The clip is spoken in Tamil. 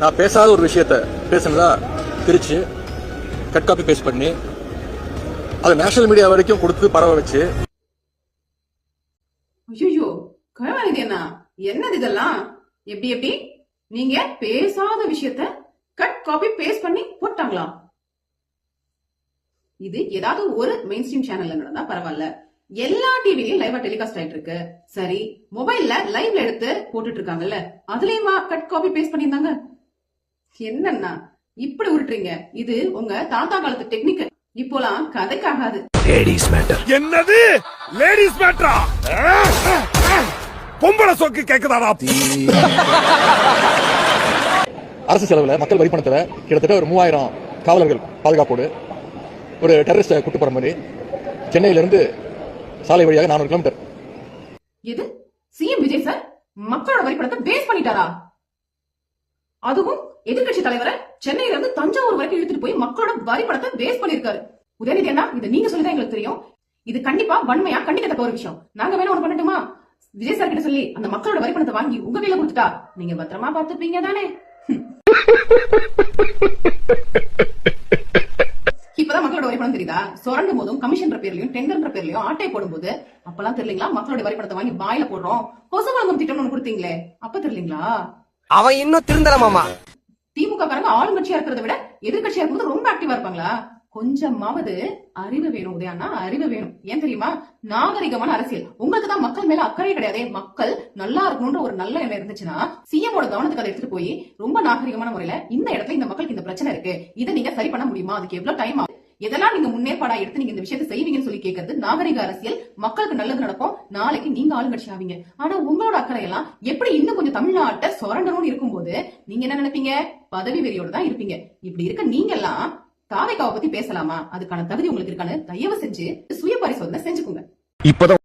நான் பேசாத ஒரு விஷயத்த பேசுனதா பிரிச்சு கட் காப்பி பேஸ்ட் பண்ணி அதை நேஷனல் மீடியா வரைக்கும் கொடுத்து பரவ வச்சு. ஐயோ கருவாநிதி அண்ணா, என்னது இதெல்லாம்? எப்படி எப்படி நீங்க பேசாத விஷயத்த கட் காப்பி பேஸ்ட் பண்ணி போட்டாங்களா? இது ஏதாவது ஒரு மெயின் ஸ்ட்ரீம் சேனல்ல நடந்தா பரவாயில்ல, எல்லா டிவிலையும் லைவா டெலிகாஸ்ட் ஆயிட்டு இருக்கு. சரி, மொபைல்ல லைவ்ல எடுத்து போட்டுட்டு இருக்காங்கல்ல, அதுலயுமா கட் காப்பி பேஸ்ட் பண்ணிருந்தாங்க? என்னன்னா இப்படி உருட்டுறீங்க? இது உங்க தாத்தா காலத்து டெக்னிக், இப்போலாம் கதைக்காகாது. Ladies matter. என்னது லேடிஸ் மேட்டரா? பொம்பளை சொக்கு கேக்குதாடா? அரசு செலவுல மக்கள் வரி பணத்துல கிட்டத்தட்ட ஒரு 3000 காவலர்கள் பாதுகாப்போடு ஒரு டெரரிஸ்ட கூட்டு போற மாதிரி சென்னையில இருந்து சாலை வழியாக 400 கிலோமீட்டர். இது சிஎம் விஜய் சார் மக்களோட வரி பணத்தை பேஸ் பண்ணிட்டாரா? அதுவும் எதிர்கட்சி தலைவரை சென்னையில இருந்து தஞ்சாவூர் வரைக்கும் இழுத்துட்டு போய் மக்களோட வரி பணத்தை பேஸ் பண்ணிருக்காரு. உதயநிதி அண்ணா, இது நீங்க சொல்லிதான் எங்களுக்கு தெரியும். இது கண்டிப்பா வன்மையா கண்டிக்கத்தக்க ஒரு விஷயம். நாங்க வேணா ஒண்ணு பண்ணட்டுமா? விஜய் சார் கிட்ட சொல்லி அந்த மக்களோட வரி பணத்தை வாங்கி உங்க கையில கொடுத்துட்டா நீங்க பத்திரமா பாத்துப்பீங்க தானே? இப்பதான் மக்களோட வரி பணம் தெரியுதா? சுரண்டும் போதும் கமிஷன் பேர்லயும் டெண்டர் பேர்லயும் ஆட்டை போடும்போது அப்பெல்லாம் தெரியலீங்களா? மக்களோட வரி பணத்தை வாங்கி பாயில போடுறோம், கொசு வழங்கும் திட்டம் ஒண்ணு கொடுத்தீங்களே, அப்ப தெரியலீங்களா? அவன் இன்னும் திருந்தல மாமா. திமுக காரங்க ஆளுங்கட்சியா இருக்கிறத விட எதிர்கட்சியா இருக்கும்போது ரொம்ப ஆக்டிவா இருப்பாங்களா? கொஞ்சமாவது அறிவு வேணும் உதயாண்ணா, அறிவு வேணும். ஏன் தெரியுமா? நாகரிகமான அரசியல். உங்களுக்கு தான் மக்கள் மேல அக்கறை கிடையாதே. மக்கள் நல்லா இருக்கணும்ன்ற ஒரு நல்ல எண்ணம் இருந்துச்சுன்னா சிஎமோட கவனத்துக்கு அதை எடுத்துட்டு போய் ரொம்ப நாகரிகமான முறையில இந்த இடத்துல இந்த மக்களுக்கு இந்த பிரச்சனை இருக்கு, இதை நீங்க சரி பண்ண முடியுமா, அதுக்கு எவ்வளவு டைம் ஆகும், எதெல்லாம் நீங்க முன்னேற்பாடா எடுத்து நீங்க இந்த விஷயத்தை செய்வீங்கன்னு சொல்லி கேட்கறது நாகரிக அரசியல். மக்களுக்கு நல்லது நடக்கும், நாளைக்கு நீங்க ஆளுங்கட்சி ஆவீங்க. ஆனா உங்களோட அக்கறை எல்லாம் எப்படி இன்னும் கொஞ்சம் தமிழ்நாட்டை சுரண்டணும்னு இருக்கும்போது நீங்க என்ன நினைப்பீங்க? பதவி வெறியோட தான் இருப்பீங்க. இப்படி இருக்க நீங்க எல்லாம் தாவேகாவை பத்தி பேசலாமா? அதுக்கான தகுதி உங்களுக்கு இருக்கான்னு தயவு செஞ்சு சுய பரிசோதனை செஞ்சுக்கோங்க. இப்பதான்